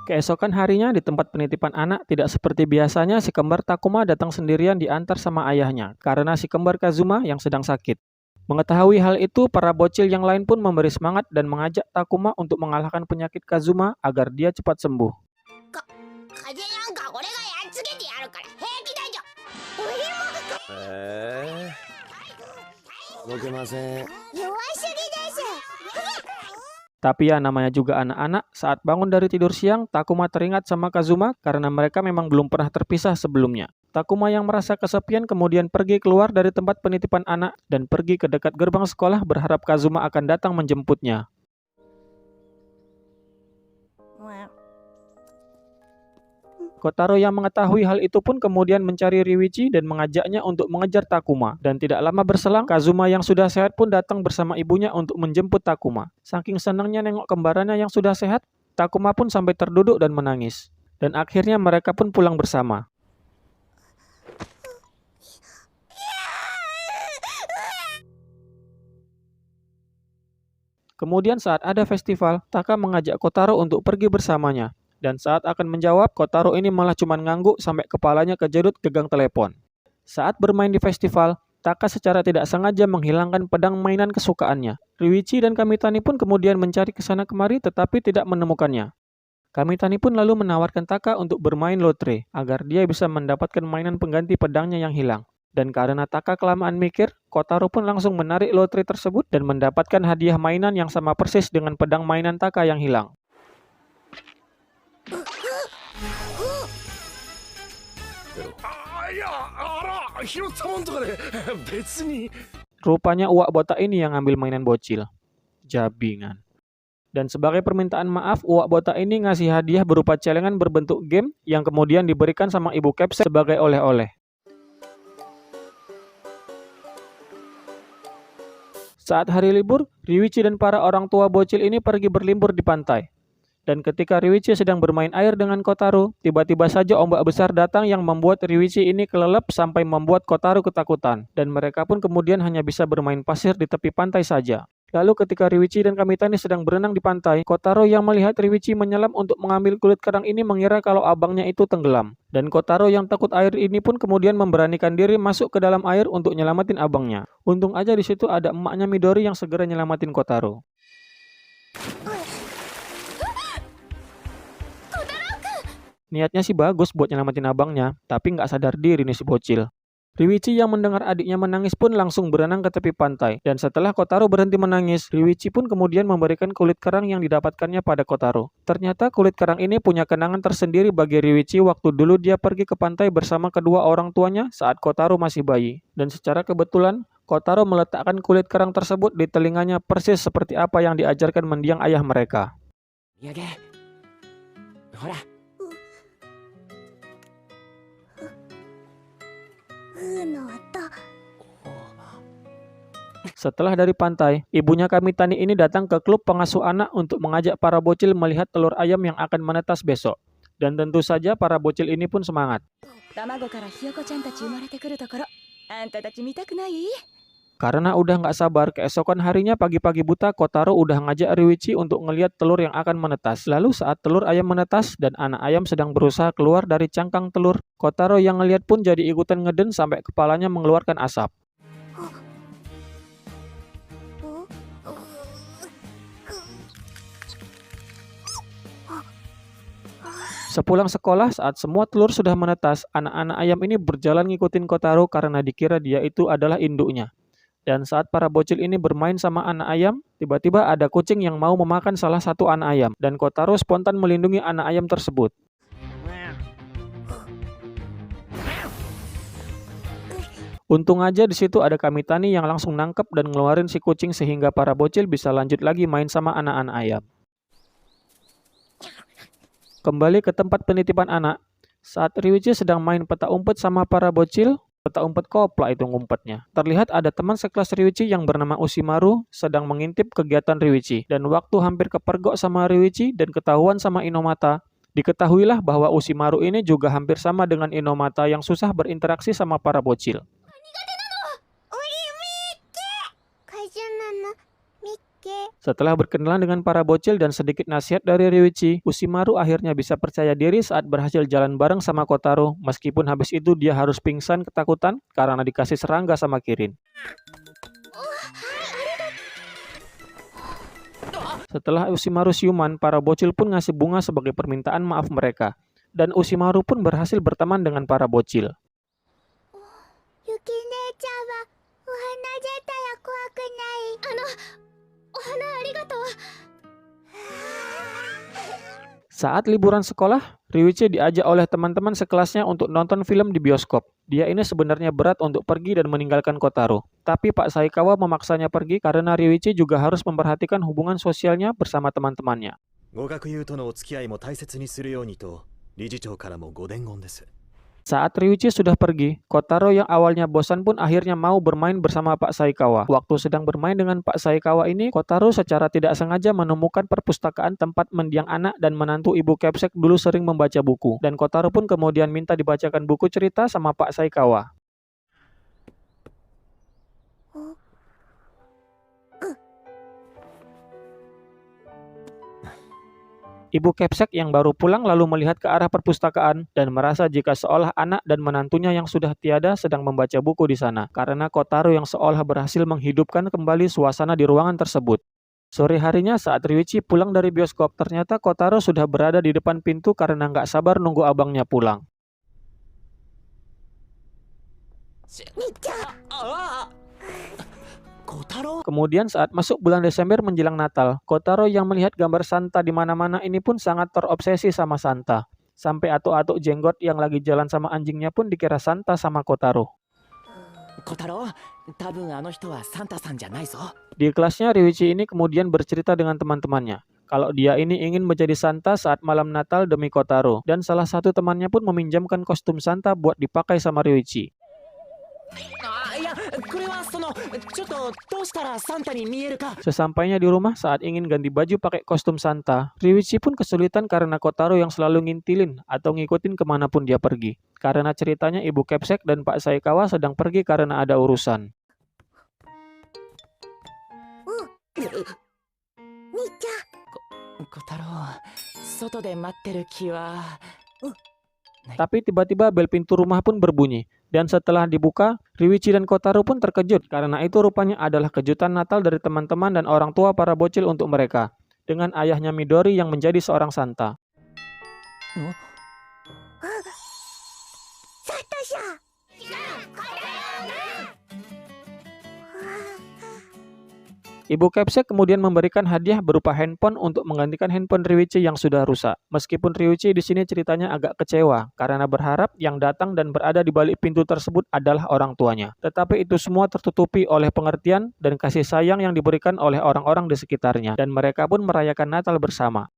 Keesokan harinya di tempat penitipan anak, tidak seperti biasanya si kembar Takuma datang sendirian diantar sama ayahnya karena si kembar Kazuma yang sedang sakit. Mengetahui hal itu, para bocil yang lain pun memberi semangat dan mengajak Takuma untuk mengalahkan penyakit Kazuma agar dia cepat sembuh. Tapi ya namanya juga anak-anak, saat bangun dari tidur siang, Takuma teringat sama Kazuma karena mereka memang belum pernah terpisah sebelumnya. Takuma yang merasa kesepian kemudian pergi keluar dari tempat penitipan anak dan pergi ke dekat gerbang sekolah berharap Kazuma akan datang menjemputnya. Kotaro yang mengetahui hal itu pun kemudian mencari Ryuichi dan mengajaknya untuk mengejar Takuma. Dan tidak lama berselang, Kazuma yang sudah sehat pun datang bersama ibunya untuk menjemput Takuma. Saking senangnya nengok kembarannya yang sudah sehat, Takuma pun sampai terduduk dan menangis. Dan akhirnya mereka pun pulang bersama. Kemudian saat ada festival, Taka mengajak Kotaro untuk pergi bersamanya. Dan saat akan menjawab, Kotaro ini malah cuma ngangguk sampai kepalanya kejedut pegang telepon. Saat bermain di festival, Taka secara tidak sengaja menghilangkan pedang mainan kesukaannya. Ryuichi dan Kamitani pun kemudian mencari ke sana kemari tetapi tidak menemukannya. Kamitani pun lalu menawarkan Taka untuk bermain lotre agar dia bisa mendapatkan mainan pengganti pedangnya yang hilang. Dan karena Taka kelamaan mikir, Kotaro pun langsung menarik lotre tersebut dan mendapatkan hadiah mainan yang sama persis dengan pedang mainan Taka yang hilang. Rupanya uak botak ini yang ngambil mainan bocil. Jabingan. Dan sebagai permintaan maaf, uak botak ini ngasih hadiah berupa celengan berbentuk game yang kemudian diberikan sama ibu Capsek sebagai oleh-oleh. Saat hari libur, Ryuichi dan para orang tua bocil ini pergi berlibur di pantai. Dan ketika Ryuichi sedang bermain air dengan Kotaro, tiba-tiba saja ombak besar datang yang membuat Ryuichi ini kelelep sampai membuat Kotaro ketakutan. Dan mereka pun kemudian hanya bisa bermain pasir di tepi pantai saja. Lalu ketika Ryuichi dan Kamitani sedang berenang di pantai, Kotaro yang melihat Ryuichi menyelam untuk mengambil kulit kerang ini mengira kalau abangnya itu tenggelam. Dan Kotaro yang takut air ini pun kemudian memberanikan diri masuk ke dalam air untuk nyelamatin abangnya. Untung aja di situ ada emaknya Midori yang segera nyelamatin Kotaro. Niatnya sih bagus buat nyelamatin abangnya, tapi nggak sadar diri nih si bocil. Ryuichi yang mendengar adiknya menangis pun langsung berenang ke tepi pantai. Dan setelah Kotaro berhenti menangis, Ryuichi pun kemudian memberikan kulit kerang yang didapatkannya pada Kotaro. Ternyata kulit kerang ini punya kenangan tersendiri bagi Ryuichi waktu dulu dia pergi ke pantai bersama kedua orang tuanya saat Kotaro masih bayi. Dan secara kebetulan, Kotaro meletakkan kulit kerang tersebut di telinganya persis seperti apa yang diajarkan mendiang ayah mereka. Setelah dari pantai, ibunya Kamitani ini datang ke klub pengasuh anak untuk mengajak para bocil melihat telur ayam yang akan menetas besok. Dan tentu saja para bocil ini pun semangat. Karena udah nggak sabar, keesokan harinya pagi-pagi buta, Kotaro udah ngajak Ryuichi untuk ngelihat telur yang akan menetas. Lalu saat telur ayam menetas dan anak ayam sedang berusaha keluar dari cangkang telur, Kotaro yang ngelihat pun jadi ikutan ngeden sampai kepalanya mengeluarkan asap. Sepulang sekolah, saat semua telur sudah menetas, anak-anak ayam ini berjalan ngikutin Kotaro karena dikira dia itu adalah induknya. Dan saat para bocil ini bermain sama anak ayam, tiba-tiba ada kucing yang mau memakan salah satu anak ayam. Dan Kotaro spontan melindungi anak ayam tersebut. Untung aja di situ ada Kamitani yang langsung nangkep dan ngeluarin si kucing sehingga para bocil bisa lanjut lagi main sama anak-anak ayam. Kembali ke tempat penitipan anak, saat Ryuichi sedang main peta umpet sama para bocil, peta umpet koplak itu ngumpetnya. Terlihat ada teman sekelas Ryuichi yang bernama Ushimaru sedang mengintip kegiatan Ryuichi. Dan waktu hampir kepergok sama Ryuichi dan ketahuan sama Inomata, diketahuilah bahwa Ushimaru ini juga hampir sama dengan Inomata yang susah berinteraksi sama para bocil. Setelah berkenalan dengan para bocil dan sedikit nasihat dari Ryuichi, Ushimaru akhirnya bisa percaya diri saat berhasil jalan bareng sama Kotaro, meskipun habis itu dia harus pingsan ketakutan karena dikasih serangga sama Kirin. Setelah Ushimaru siuman, para bocil pun ngasih bunga sebagai permintaan maaf mereka. Dan Ushimaru pun berhasil berteman dengan para bocil. Saat liburan sekolah, Ryuichi diajak oleh teman-teman sekelasnya untuk nonton film di bioskop. Dia ini sebenarnya berat untuk pergi dan meninggalkan Kotaro. Tapi Pak Saikawa memaksanya pergi karena Ryuichi juga harus memperhatikan hubungan sosialnya bersama teman-temannya. Saat Ryuichi sudah pergi, Kotaro yang awalnya bosan pun akhirnya mau bermain bersama Pak Saikawa. Waktu sedang bermain dengan Pak Saikawa ini, Kotaro secara tidak sengaja menemukan perpustakaan tempat mendiang anak dan menantu Ibu Kepsek dulu sering membaca buku. Dan Kotaro pun kemudian minta dibacakan buku cerita sama Pak Saikawa. Ibu Kepsek yang baru pulang lalu melihat ke arah perpustakaan dan merasa jika seolah anak dan menantunya yang sudah tiada sedang membaca buku di sana, karena Kotaro yang seolah berhasil menghidupkan kembali suasana di ruangan tersebut. Sore harinya saat Ryuichi pulang dari bioskop, ternyata Kotaro sudah berada di depan pintu karena nggak sabar nunggu abangnya pulang. Kemudian saat masuk bulan Desember menjelang Natal, Kotaro yang melihat gambar Santa di mana-mana ini pun sangat terobsesi sama Santa. Sampai atuk-atuk jenggot yang lagi jalan sama anjingnya pun dikira Santa sama Kotaro. Di kelasnya Ryuichi ini kemudian bercerita dengan teman-temannya kalau dia ini ingin menjadi Santa saat malam Natal demi Kotaro, dan salah satu temannya pun meminjamkan kostum Santa buat dipakai sama Ryuichi. Sesampainya di rumah saat ingin ganti baju pakai kostum Santa, Ryuichi pun kesulitan karena Kotaro yang selalu ngintilin atau ngikutin kemanapun dia pergi. Karena ceritanya Ibu Kepsek dan Pak Saikawa sedang pergi karena ada urusan. Tapi tiba-tiba bel pintu rumah pun berbunyi. Dan setelah dibuka, Ryuichi dan Kotaro pun terkejut karena itu rupanya adalah kejutan Natal dari teman-teman dan orang tua para bocil untuk mereka, dengan ayahnya Midori yang menjadi seorang Santa. Ibu Kepsek kemudian memberikan hadiah berupa handphone untuk menggantikan handphone Ryuichi yang sudah rusak. Meskipun Ryuichi di sini ceritanya agak kecewa karena berharap yang datang dan berada di balik pintu tersebut adalah orang tuanya. Tetapi itu semua tertutupi oleh pengertian dan kasih sayang yang diberikan oleh orang-orang di sekitarnya, dan mereka pun merayakan Natal bersama.